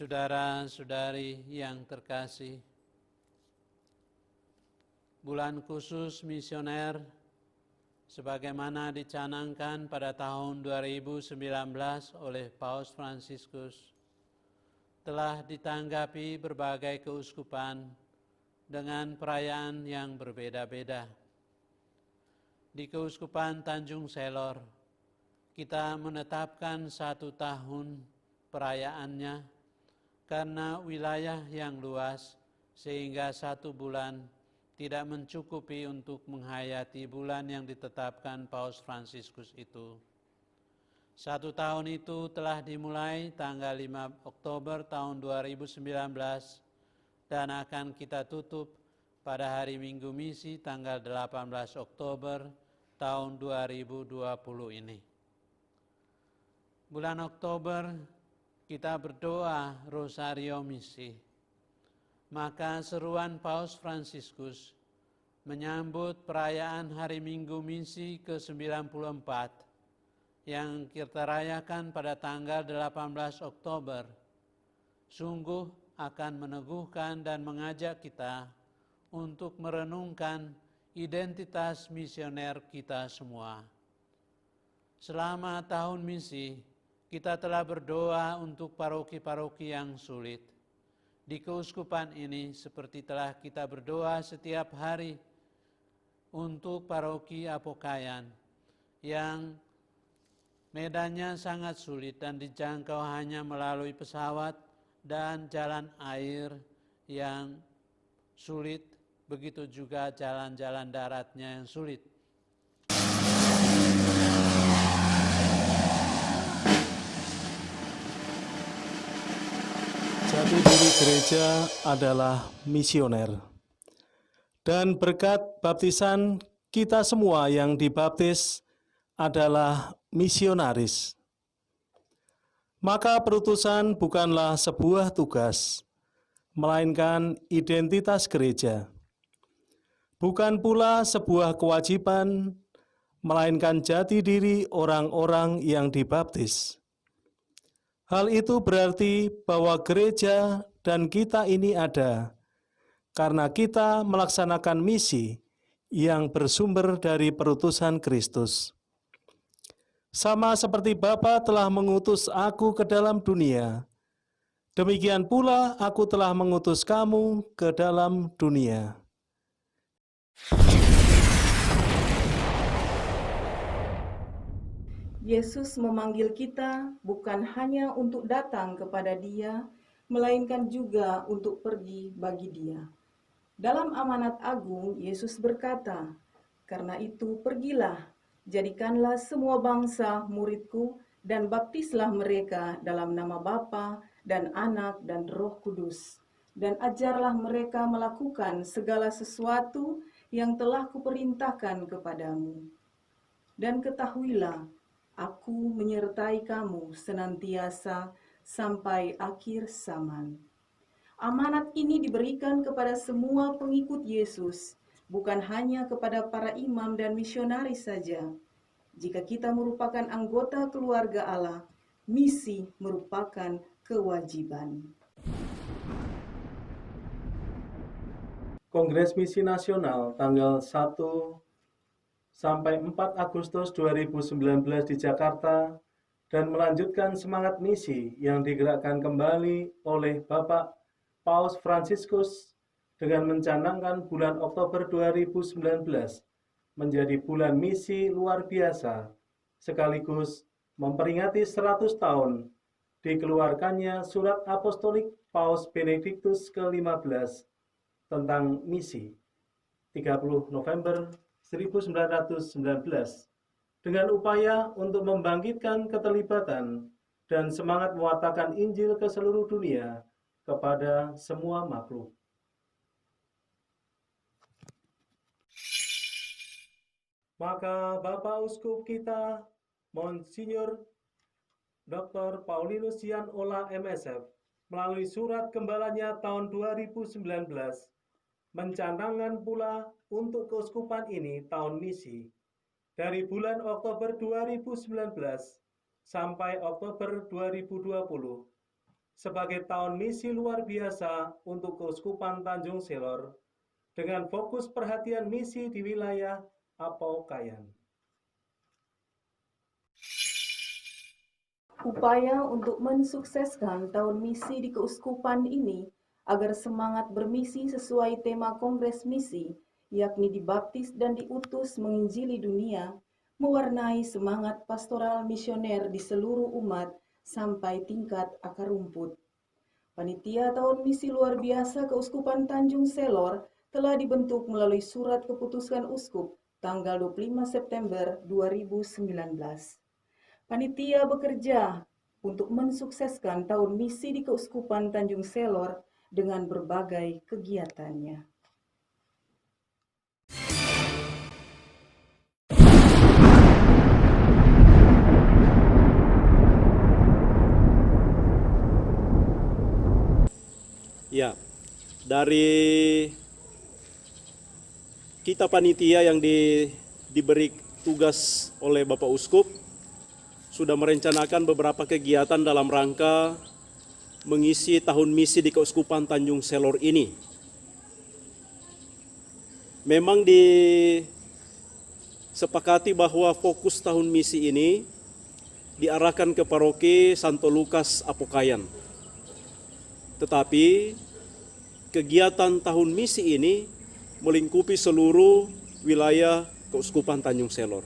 Saudara-saudari yang terkasih, bulan khusus misioner sebagaimana dicanangkan pada tahun 2019 oleh Paus Fransiskus telah ditanggapi berbagai keuskupan dengan perayaan yang berbeda-beda. Di Keuskupan Tanjung Selor, kita menetapkan 1 tahun perayaannya karena wilayah yang luas sehingga 1 bulan tidak mencukupi untuk menghayati bulan yang ditetapkan Paus Fransiskus itu. 1 tahun itu telah dimulai tanggal 5 Oktober tahun 2019 dan akan kita tutup pada hari Minggu Misi tanggal 18 Oktober tahun 2020 ini. Bulan Oktober kita berdoa Rosario Misi. Maka seruan Paus Fransiskus menyambut perayaan Hari Minggu Misi ke-94 yang kita rayakan pada tanggal 18 Oktober sungguh akan meneguhkan dan mengajak kita untuk merenungkan identitas misioner kita semua. Selama tahun misi, kita telah berdoa untuk paroki-paroki yang sulit. Di keuskupan ini seperti telah kita berdoa setiap hari untuk paroki Apokayan yang medannya sangat sulit dan dijangkau hanya melalui pesawat dan jalan air yang sulit, begitu juga jalan-jalan daratnya yang sulit. Jati diri gereja adalah misioner. Dan berkat baptisan kita semua yang dibaptis adalah misionaris. Maka perutusan bukanlah sebuah tugas, melainkan identitas gereja. Bukan pula sebuah kewajiban, melainkan jati diri orang-orang yang dibaptis. Hal itu berarti bahwa gereja dan kita ini ada karena kita melaksanakan misi yang bersumber dari perutusan Kristus. Sama seperti Bapa telah mengutus aku ke dalam dunia, demikian pula aku telah mengutus kamu ke dalam dunia. Yesus memanggil kita bukan hanya untuk datang kepada Dia, melainkan juga untuk pergi bagi Dia. Dalam amanat agung, Yesus berkata, "Karena itu pergilah, jadikanlah semua bangsa muridku, dan baptislah mereka dalam nama Bapa dan Anak dan Roh Kudus, dan ajarlah mereka melakukan segala sesuatu yang telah kuperintahkan kepadamu. Dan ketahuilah, Aku menyertai kamu senantiasa sampai akhir zaman." Amanat ini diberikan kepada semua pengikut Yesus, bukan hanya kepada para imam dan misionaris saja. Jika kita merupakan anggota keluarga Allah, misi merupakan kewajiban. Kongres Misi Nasional tanggal 1 sampai 4 Agustus 2019 di Jakarta dan melanjutkan semangat misi yang digerakkan kembali oleh Bapak Paus Fransiskus dengan mencanangkan bulan Oktober 2019 menjadi bulan misi luar biasa, sekaligus memperingati 100 tahun dikeluarkannya surat apostolik Paus Benediktus ke-15 tentang misi, 30 November 1919, dengan upaya untuk membangkitkan keterlibatan dan semangat mewartakan Injil ke seluruh dunia kepada semua makhluk. Maka Bapak Uskup kita, Monsinyur Dr. Paulinus Yan Ola MSF, melalui surat gembalanya tahun 2019, mencanangkan pula untuk keuskupan ini tahun misi dari bulan Oktober 2019 sampai Oktober 2020 sebagai tahun misi luar biasa untuk keuskupan Tanjung Selor dengan fokus perhatian misi di wilayah Apau Kayan. Upaya untuk mensukseskan tahun misi di keuskupan ini agar semangat bermisi sesuai tema Kongres Misi, yakni dibaptis dan diutus menginjili dunia, mewarnai semangat pastoral misioner di seluruh umat sampai tingkat akar rumput. Panitia tahun misi luar biasa Keuskupan Tanjung Selor telah dibentuk melalui surat keputusan uskup tanggal 25 September 2019. Panitia bekerja untuk mensukseskan tahun misi di Keuskupan Tanjung Selor dengan berbagai kegiatannya. Ya, dari kita panitia yang diberi tugas oleh Bapak Uskup sudah merencanakan beberapa kegiatan dalam rangka mengisi tahun misi di Keuskupan Tanjung Selor ini. Memang disepakati bahwa fokus tahun misi ini diarahkan ke paroki Santo Lukas Apau Kayan. Tetapi kegiatan tahun misi ini melingkupi seluruh wilayah Keuskupan Tanjung Selor.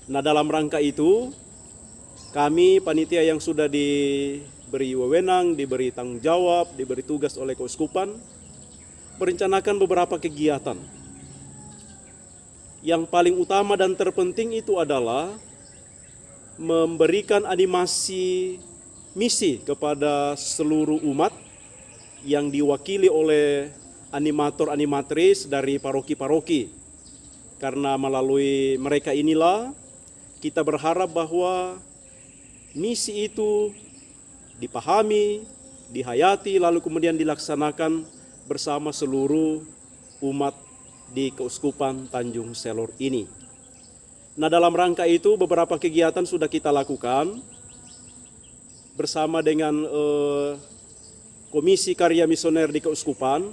Nah, dalam rangka itu, kami panitia yang sudah diberi wewenang, diberi tanggung jawab, diberi tugas oleh Keuskupan, merencanakan beberapa kegiatan. Yang paling utama dan terpenting itu adalah memberikan animasi misi kepada seluruh umat yang diwakili oleh animator-animatris dari paroki-paroki. Karena melalui mereka inilah kita berharap bahwa misi itu dipahami, dihayati, lalu kemudian dilaksanakan bersama seluruh umat di Keuskupan Tanjung Selor ini. Nah, dalam rangka itu beberapa kegiatan sudah kita lakukan bersama dengan Komisi Karya Misioner di Keuskupan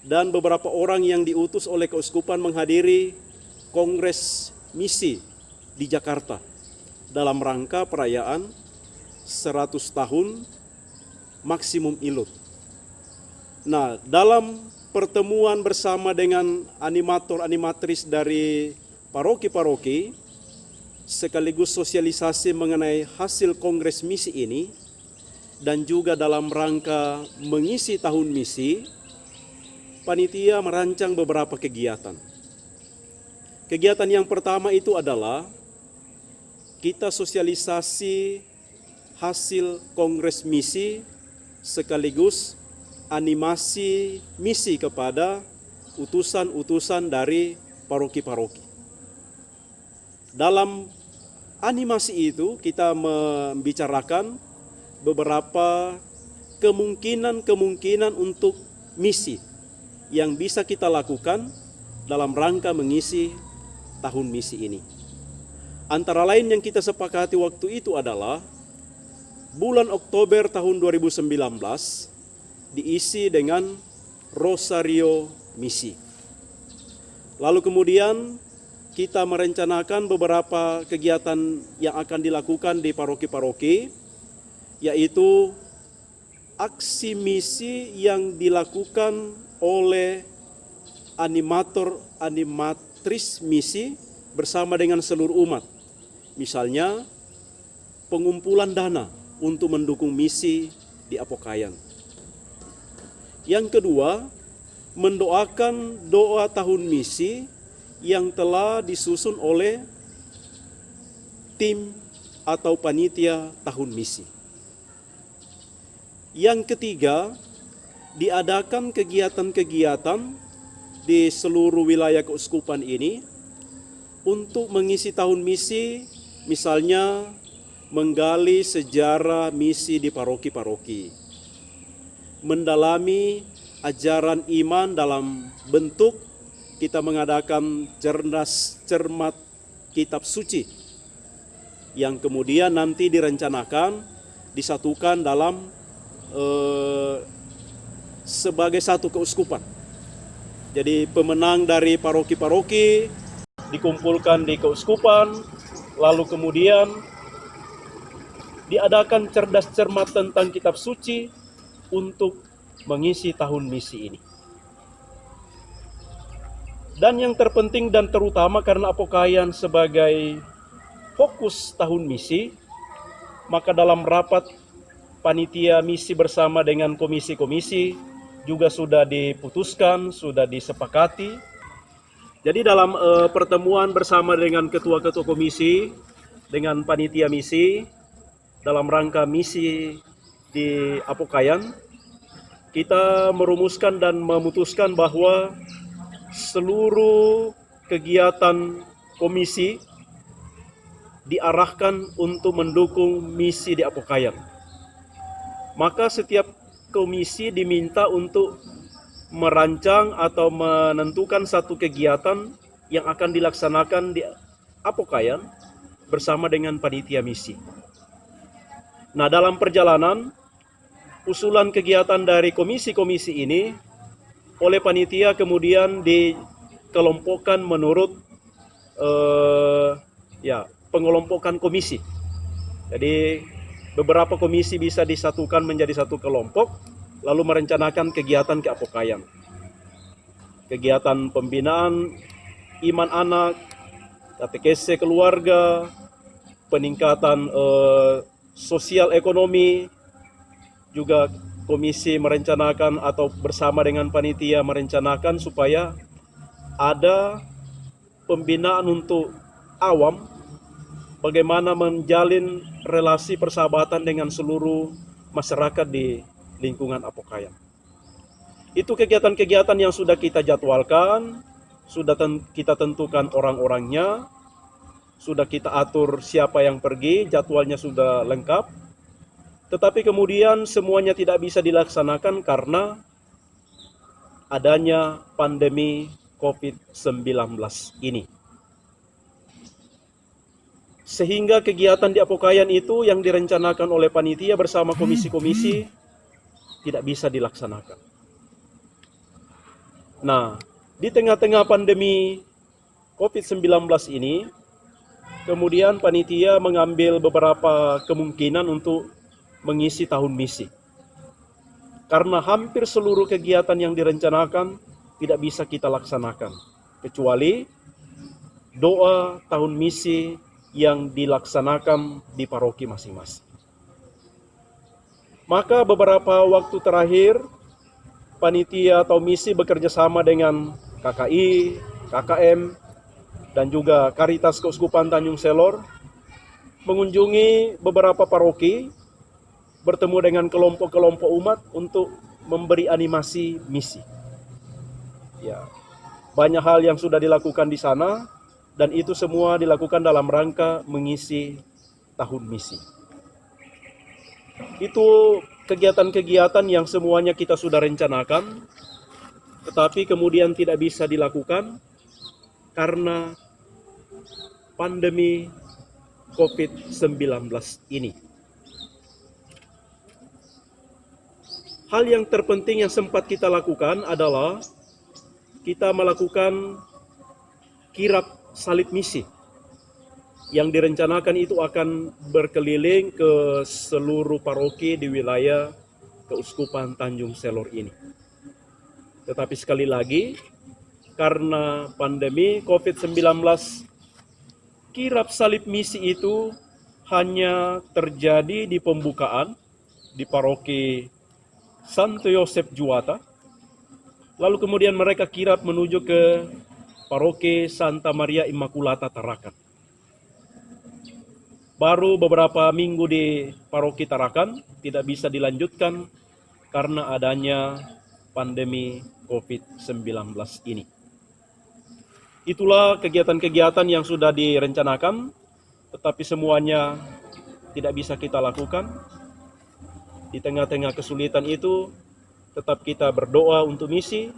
dan beberapa orang yang diutus oleh Keuskupan menghadiri Kongres Misi di Jakarta dalam rangka perayaan 100 tahun Maksimum Ilud. Nah, dalam pertemuan bersama dengan animator-animatris dari paroki-paroki sekaligus sosialisasi mengenai hasil Kongres Misi ini dan juga dalam rangka mengisi tahun misi, panitia merancang beberapa kegiatan. Kegiatan yang pertama itu adalah kita sosialisasi hasil Kongres Misi sekaligus animasi misi kepada utusan-utusan dari paroki-paroki. Dalam animasi itu kita membicarakan beberapa kemungkinan untuk misi yang bisa kita lakukan dalam rangka mengisi tahun misi ini. Antara lain yang kita sepakati waktu itu adalah bulan Oktober tahun 2019 diisi dengan Rosario Misi. Lalu kemudian kita merencanakan beberapa kegiatan yang akan dilakukan di paroki-paroki, yaitu aksi misi yang dilakukan oleh animator-animatris misi bersama dengan seluruh umat. Misalnya pengumpulan dana untuk mendukung misi di Apau Kayan. Yang kedua, mendoakan doa tahun misi yang telah disusun oleh tim atau panitia tahun misi. Yang ketiga, diadakan kegiatan-kegiatan di seluruh wilayah keuskupan ini untuk mengisi tahun misi, misalnya menggali sejarah misi di paroki-paroki, mendalami ajaran iman dalam bentuk kita mengadakan cermat kitab suci yang kemudian nanti direncanakan disatukan dalam sebagai satu keuskupan. Jadi pemenang dari paroki-paroki dikumpulkan di keuskupan, lalu kemudian diadakan cerdas cermat tentang kitab suci untuk mengisi tahun misi ini. Dan yang terpenting dan terutama karena Apokaian sebagai fokus tahun misi, maka dalam rapat panitia misi bersama dengan komisi-komisi juga sudah diputuskan, sudah disepakati. Jadi dalam pertemuan bersama dengan ketua-ketua komisi, dengan panitia misi, dalam rangka misi di Apokaian, kita merumuskan dan memutuskan bahwa seluruh kegiatan komisi diarahkan untuk mendukung misi di Apokaian. Maka setiap komisi diminta untuk merancang atau menentukan satu kegiatan yang akan dilaksanakan di Apokaian bersama dengan panitia misi. Nah, dalam perjalanan, usulan kegiatan dari komisi-komisi ini oleh panitia kemudian dikelompokkan menurut pengelompokan komisi. Jadi beberapa komisi bisa disatukan menjadi satu kelompok, lalu merencanakan kegiatan ke Apokaian. Kegiatan pembinaan iman anak, katekese keluarga, peningkatan sosial ekonomi, juga komisi merencanakan atau bersama dengan panitia merencanakan supaya ada pembinaan untuk awam, bagaimana menjalin relasi persahabatan dengan seluruh masyarakat di lingkungan Apokaian. Itu kegiatan-kegiatan yang sudah kita jadwalkan, sudah kita tentukan orang-orangnya, sudah kita atur siapa yang pergi, jadwalnya sudah lengkap. Tetapi kemudian semuanya tidak bisa dilaksanakan karena adanya pandemi COVID-19 ini. Sehingga kegiatan di Apokaian itu yang direncanakan oleh panitia bersama komisi-komisi tidak bisa dilaksanakan. Nah, di tengah-tengah pandemi COVID-19 ini, kemudian panitia mengambil beberapa kemungkinan untuk mengisi tahun misi. Karena hampir seluruh kegiatan yang direncanakan tidak bisa kita laksanakan, kecuali doa tahun misi yang dilaksanakan di paroki masing-masing. Maka beberapa waktu terakhir, panitia atau misi bekerja sama dengan KKI, KKM, dan juga Karitas Keuskupan Tanjung Selor, mengunjungi beberapa paroki, bertemu dengan kelompok-kelompok umat untuk memberi animasi misi. Ya, banyak hal yang sudah dilakukan di sana, dan itu semua dilakukan dalam rangka mengisi tahun misi. Itu kegiatan-kegiatan yang semuanya kita sudah rencanakan, tetapi kemudian tidak bisa dilakukan karena pandemi COVID-19 ini. Hal yang terpenting yang sempat kita lakukan adalah kita melakukan kirap salib misi yang direncanakan itu akan berkeliling ke seluruh paroki di wilayah Keuskupan Tanjung Selor ini. Tetapi sekali lagi, karena pandemi COVID-19, kirap salib misi itu hanya terjadi di pembukaan di paroki Santo Yosef Juwata, lalu kemudian mereka kirap menuju ke paroki Santa Maria Immaculata Tarakan. Baru beberapa minggu di paroki Tarakan tidak bisa dilanjutkan karena adanya pandemi COVID-19 ini. Itulah kegiatan-kegiatan yang sudah direncanakan, tetapi semuanya tidak bisa kita lakukan. Di tengah-tengah kesulitan itu, tetap kita berdoa untuk misi,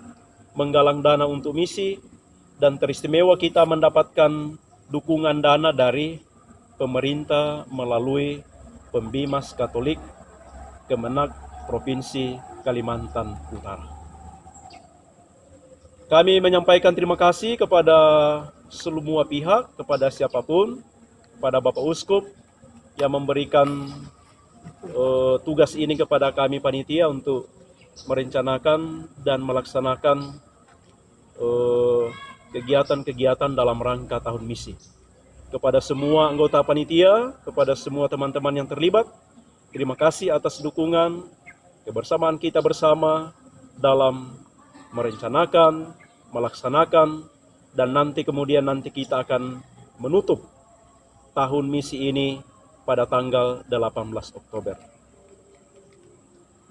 menggalang dana untuk misi, dan teristimewa kita mendapatkan dukungan dana dari pemerintah melalui Pembimas Katolik Kemenak Provinsi Kalimantan Utara. Kami menyampaikan terima kasih kepada semua pihak, kepada siapapun, kepada Bapak Uskup yang memberikan tugas ini kepada kami panitia untuk merencanakan dan melaksanakan kegiatan-kegiatan dalam rangka tahun misi. Kepada semua anggota panitia, kepada semua teman-teman yang terlibat, terima kasih atas dukungan, kebersamaan kita bersama dalam merencanakan, melaksanakan, dan nanti kita akan menutup tahun misi ini pada tanggal 18 Oktober.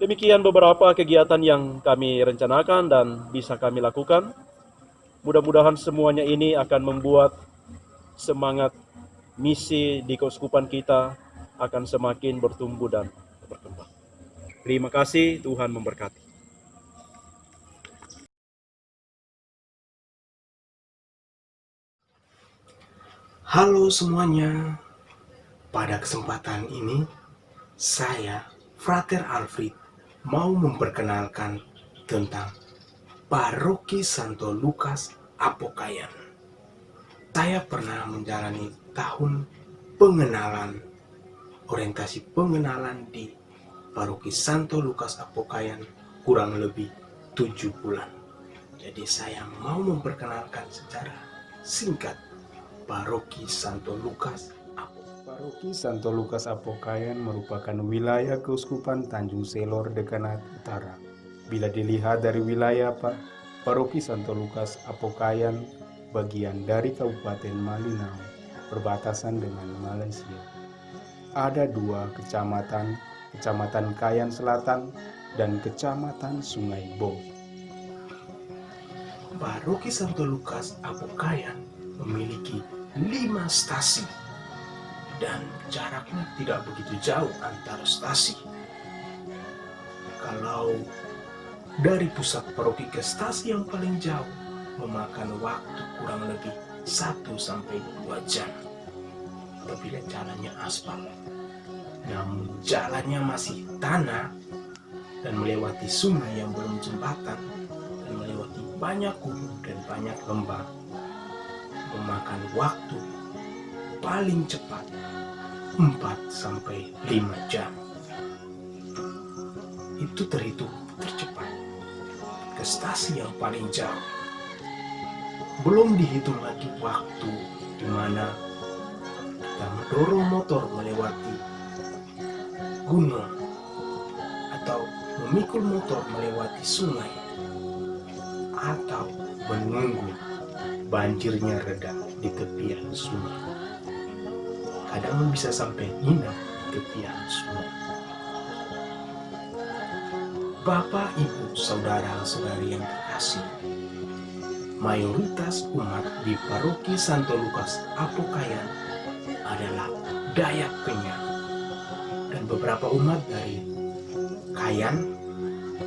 Demikian beberapa kegiatan yang kami rencanakan dan bisa kami lakukan. Mudah-mudahan semuanya ini akan membuat semangat misi di keuskupan kita akan semakin bertumbuh dan berkembang. Terima kasih, Tuhan memberkati. Halo semuanya, pada kesempatan ini saya, Frater Alfred, mau memperkenalkan tentang Paroki Santo Lukas Apokayan. Saya pernah menjalani tahun pengenalan, orientasi pengenalan di Paroki Santo Lukas Apokayan kurang lebih 7 bulan. Jadi saya mau memperkenalkan secara singkat Paroki Santo Lukas Apokayan. Paroki Santo Lukas Apokayan merupakan wilayah Keuskupan Tanjung Selor Dekanat Utara. Bila dilihat dari wilayah Paroki Santo Lukas Apokayan, bagian dari Kabupaten Malinau, berbatasan dengan Malaysia. Ada 2 kecamatan, Kecamatan Kayan Selatan dan Kecamatan Sungai Bo. Paroki Santo Lukas Apokayan memiliki 5 stasi dan jaraknya tidak begitu jauh antara stasi. Kalau dari pusat paroki ke stasi yang paling jauh memakan waktu kurang lebih 1-2 jam apabila jalannya aspal. Namun jalannya masih tanah dan melewati sungai yang belum jembatan dan melewati banyak gunung dan banyak lembah, memakan waktu paling cepat 4-5 jam. Itu terhitung tercepat ke stasi yang paling jauh. Belum dihitung lagi waktu di mana kita mendorong motor melewati gunung atau memikul motor melewati sungai atau menunggu banjirnya reda di tepian sungai. Kadang bisa sampai nginap di tepian sungai. Bapak, Ibu, Saudara-saudari yang terkasih, mayoritas umat di Paroki Santo Lukas Apokayan adalah Dayak Kenyang, dan beberapa umat dari Kayan,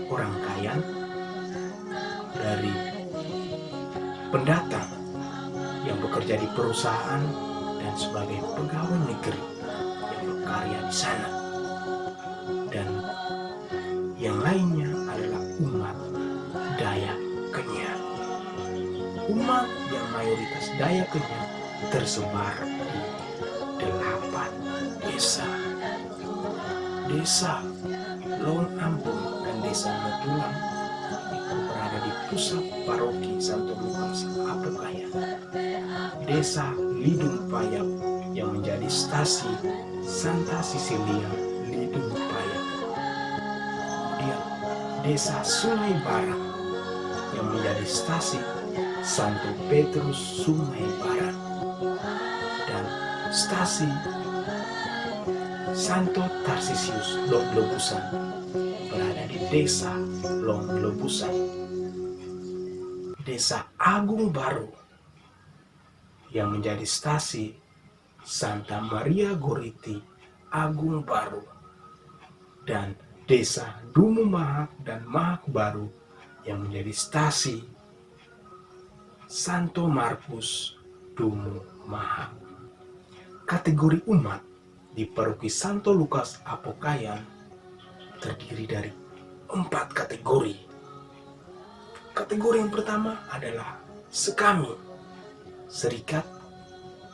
orang Kayan, dari pendatang yang bekerja di perusahaan dan sebagai pegawai negeri yang berkarya di sana, dan yang lainnya adalah umat Dayak Kenyang. Umat yang mayoritas Dayak Kenyang tersebar di 8 desa. Desa Long Ampung dan Desa Metulang itu berada di pusat Paroki Santo Lukas Apokayan. Desa Lidung Payap yang menjadi stasi Santa Cecilia Lidung Payap. Kemudian Desa Sungai Barat yang menjadi stasi Santo Petrus Sungai Barat, dan stasi Santo Tarsisius Long Lebusan berada di Desa Long Lebusan. Desa Agung Baru yang menjadi stasi Santa Maria Goriti Agung Baru, dan Desa Dumu Mahak dan Mahak Baru yang menjadi stasi Santo Markus Dumu Mahak. Kategori umat di Paroki Santo Lukas Apokayan terdiri dari 4 kategori. Kategori yang pertama adalah Sekami, Serikat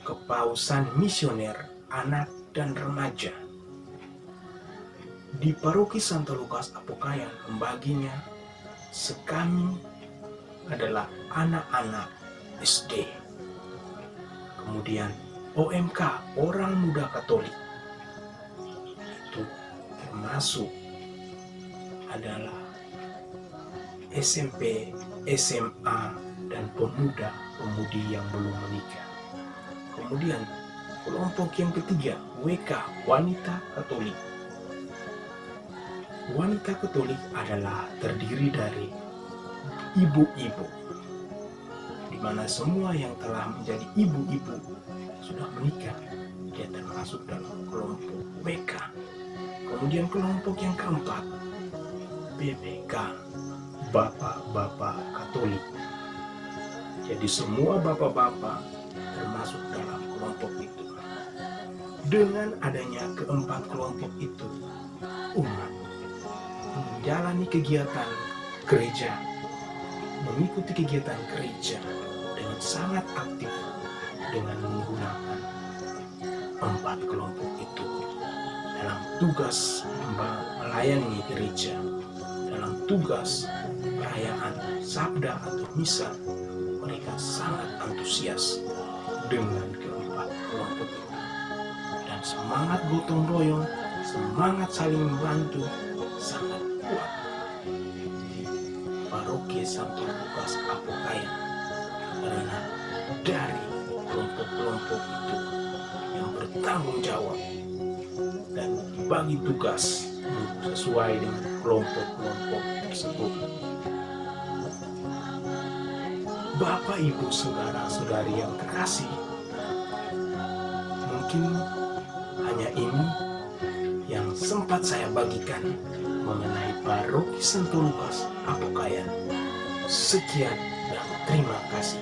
Kepausan Misioner Anak dan Remaja. Di Paroki Santo Lukas Apokayan membaginya Sekami adalah anak-anak SD. Kemudian OMK, Orang Muda Katolik, itu termasuk adalah SMP, SMA, dan pemuda-pemudi yang belum menikah. Kemudian kelompok yang ketiga, WK, Wanita Katolik. Wanita Katolik adalah terdiri dari ibu-ibu, di mana semua yang telah menjadi ibu-ibu sudah menikah, dia termasuk dalam kelompok WK. Kemudian kelompok yang keempat, BPK, Bapak-Bapak Katolik. Jadi semua bapak-bapak termasuk dalam kelompok itu. Dengan adanya keempat kelompok itu, umat menjalani kegiatan gereja, mengikuti kegiatan gereja dengan sangat aktif dengan menggunakan 4 kelompok itu dalam tugas melayani gereja, dalam tugas perayaan sabda atau misa. Mereka sangat antusias dengan keempat kelompok itu, dan semangat gotong royong, semangat saling membantu sangat kuat di Paroki Santo Lukas Apokayan, karena dari kelompok-kelompok itu yang bertanggung jawab dan dibagi tugas sesuai dengan kelompok-kelompok tersebut. Bapak, Ibu, Saudara-saudari yang terkasih, mungkin hanya ini yang sempat saya bagikan mengenai Paroki Santo Lukas Apokayan. Sekian dan terima kasih.